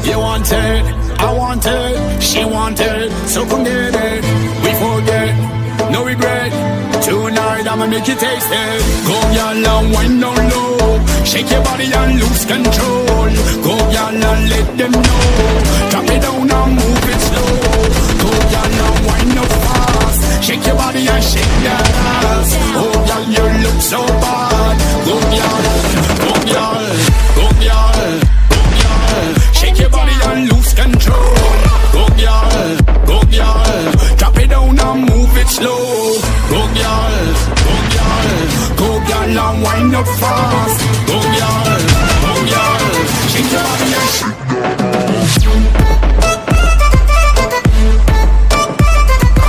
You want it, I want it, she want it, so come get it. We forget, no regret. Tonight I'ma make you taste it. Go y'all and wind down low, shake your body and lose control. Go y'all and let them know, drop it down and move it slow. Go y'all and wind up fast, shake your body and shake that ass. Oh y'all, you look so bad. Go y'all, go y'all, go y'all, go y'all, shake your body and lose control. Go y'all, go y'all, drop it down and move it slow. Go y'all, go y'all, go y'all and wind up fast. Go y'all, shake your body